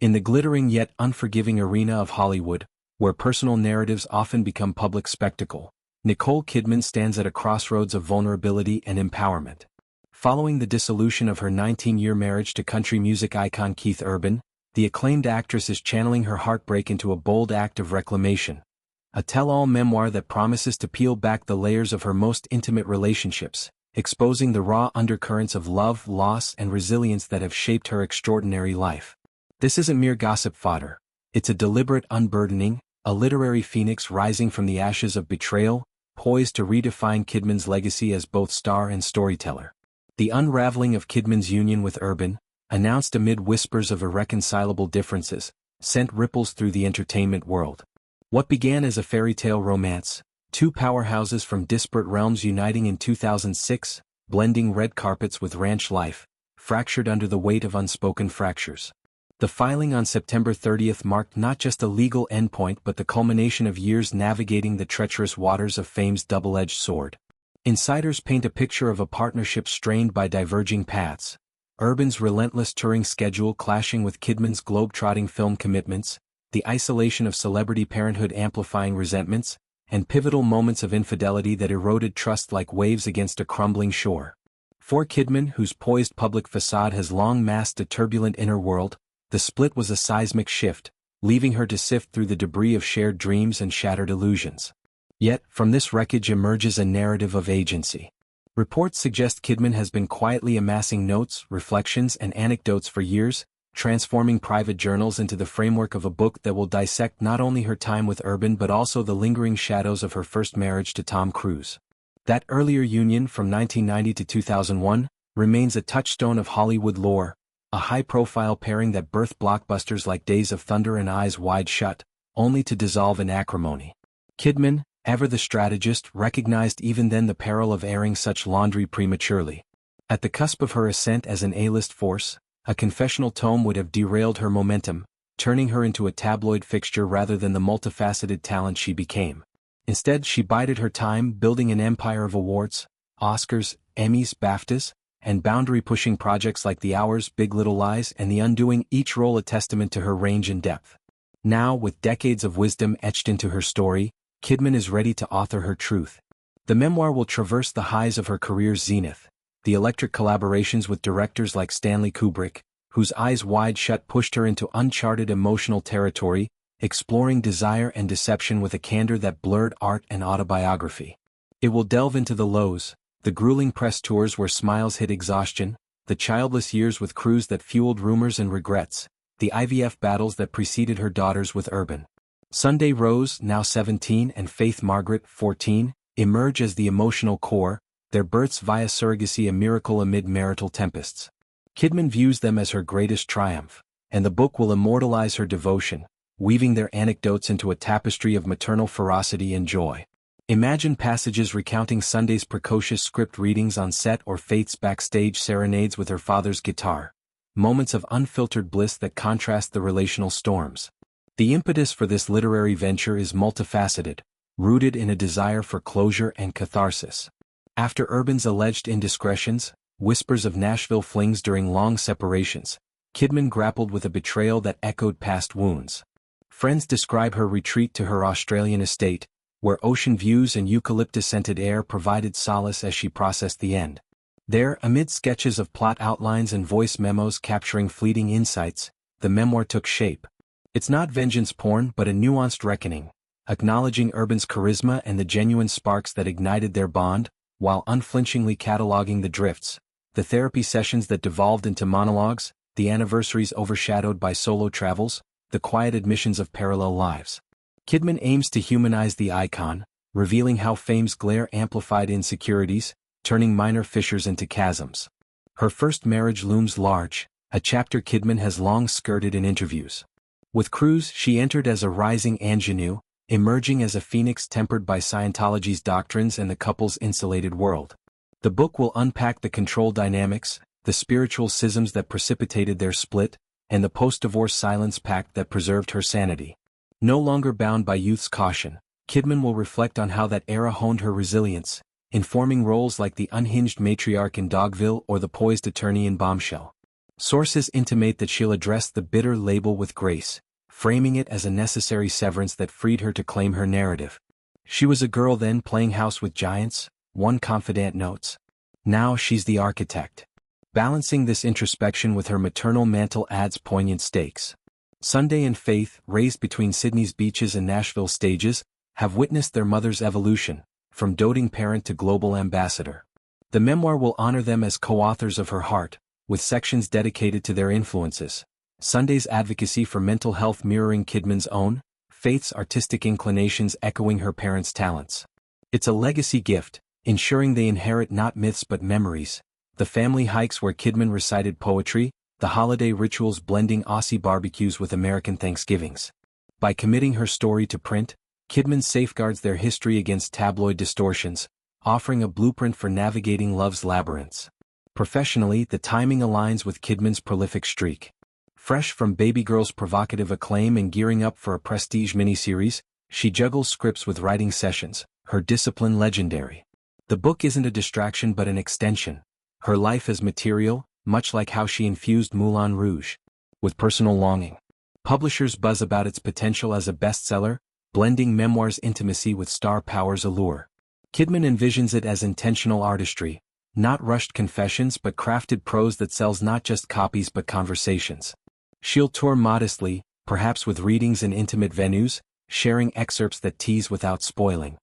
In the glittering yet unforgiving arena of Hollywood, where personal narratives often become public spectacle, Nicole Kidman stands at a crossroads of vulnerability and empowerment. Following the dissolution of her 19-year marriage to country music icon Keith Urban, the acclaimed actress is channeling her heartbreak into a bold act of reclamation. A tell-all memoir that promises to peel back the layers of her most intimate relationships, exposing the raw undercurrents of love, loss, and resilience that have shaped her extraordinary life. This isn't mere gossip fodder. It's a deliberate unburdening, a literary phoenix rising from the ashes of betrayal, poised to redefine Kidman's legacy as both star and storyteller. The unraveling of Kidman's union with Urban, announced amid whispers of irreconcilable differences, sent ripples through the entertainment world. What began as a fairy tale romance, two powerhouses from disparate realms uniting in 2006, blending red carpets with ranch life, fractured under the weight of unspoken fractures. The filing on September 30th marked not just a legal endpoint but the culmination of years navigating the treacherous waters of fame's double-edged sword. Insiders paint a picture of a partnership strained by diverging paths. Urban's relentless touring schedule clashing with Kidman's globe-trotting film commitments, the isolation of celebrity parenthood amplifying resentments, and pivotal moments of infidelity that eroded trust like waves against a crumbling shore. For Kidman, whose poised public facade has long masked a turbulent inner world, the split was a seismic shift, leaving her to sift through the debris of shared dreams and shattered illusions. Yet, from this wreckage emerges a narrative of agency. Reports suggest Kidman has been quietly amassing notes, reflections, and anecdotes for years, transforming private journals into the framework of a book that will dissect not only her time with Urban but also the lingering shadows of her first marriage to Tom Cruise. That earlier union from 1990 to 2001 remains a touchstone of Hollywood lore, a high-profile pairing that birthed blockbusters like Days of Thunder and Eyes Wide Shut, only to dissolve in acrimony. Kidman, ever the strategist, recognized even then the peril of airing such laundry prematurely. At the cusp of her ascent as an A-list force, a confessional tome would have derailed her momentum, turning her into a tabloid fixture rather than the multifaceted talent she became. Instead, she bided her time, building an empire of awards, Oscars, Emmys, BAFTAs, and boundary-pushing projects like The Hours, Big Little Lies, and The Undoing, each role a testament to her range and depth. Now, with decades of wisdom etched into her story, Kidman is ready to author her truth. The memoir will traverse the highs of her career's zenith, the electric collaborations with directors like Stanley Kubrick, whose Eyes Wide Shut pushed her into uncharted emotional territory, exploring desire and deception with a candor that blurred art and autobiography. It will delve into the lows, the grueling press tours where smiles hit exhaustion, the childless years with Cruise that fueled rumors and regrets, the IVF battles that preceded her daughters with Urban. Sunday Rose, now 17, and Faith Margaret, 14, emerge as the emotional core, their births via surrogacy a miracle amid marital tempests. Kidman views them as her greatest triumph, and the book will immortalize her devotion, weaving their anecdotes into a tapestry of maternal ferocity and joy. Imagine passages recounting Sunday's precocious script readings on set or Faith's backstage serenades with her father's guitar, moments of unfiltered bliss that contrast the relational storms. The impetus for this literary venture is multifaceted, rooted in a desire for closure and catharsis. After Urban's alleged indiscretions, whispers of Nashville flings during long separations, Kidman grappled with a betrayal that echoed past wounds. Friends describe her retreat to her Australian estate, where ocean views and eucalyptus-scented air provided solace as she processed the end. There, amid sketches of plot outlines and voice memos capturing fleeting insights, the memoir took shape. It's not vengeance porn but a nuanced reckoning, acknowledging Urban's charisma and the genuine sparks that ignited their bond, while unflinchingly cataloging the drifts, the therapy sessions that devolved into monologues, the anniversaries overshadowed by solo travels, the quiet admissions of parallel lives. Kidman aims to humanize the icon, revealing how fame's glare amplified insecurities, turning minor fissures into chasms. Her first marriage looms large, a chapter Kidman has long skirted in interviews. With Cruise, she entered as a rising ingenue, emerging as a phoenix tempered by Scientology's doctrines and the couple's insulated world. The book will unpack the control dynamics, the spiritual schisms that precipitated their split, and the post-divorce silence pact that preserved her sanity. No longer bound by youth's caution, Kidman will reflect on how that era honed her resilience, informing roles like the unhinged matriarch in Dogville or the poised attorney in Bombshell. Sources intimate that she'll address the bitter label with grace, framing it as a necessary severance that freed her to claim her narrative. She was a girl then playing house with giants, one confidant notes. Now she's the architect. Balancing this introspection with her maternal mantle adds poignant stakes. Sunday and Faith, raised between Sydney's beaches and Nashville's stages, have witnessed their mother's evolution, from doting parent to global ambassador. The memoir will honor them as co-authors of her heart, with sections dedicated to their influences. Sunday's advocacy for mental health mirroring Kidman's own, Faith's artistic inclinations echoing her parents' talents. It's a legacy gift, ensuring they inherit not myths but memories. The family hikes where Kidman recited poetry, the holiday rituals blending Aussie barbecues with American Thanksgivings. By committing her story to print, Kidman safeguards their history against tabloid distortions, offering a blueprint for navigating love's labyrinths. Professionally, the timing aligns with Kidman's prolific streak. Fresh from Baby Girl's provocative acclaim and gearing up for a prestige miniseries, she juggles scripts with writing sessions, her discipline legendary. The book isn't a distraction but an extension. Her life is material, much like how she infused Moulin Rouge, with personal longing. Publishers buzz about its potential as a bestseller, blending Memoir's intimacy with star power's allure. Kidman envisions it as intentional artistry, not rushed confessions but crafted prose that sells not just copies but conversations. She'll tour modestly, perhaps with readings in intimate venues, sharing excerpts that tease without spoiling.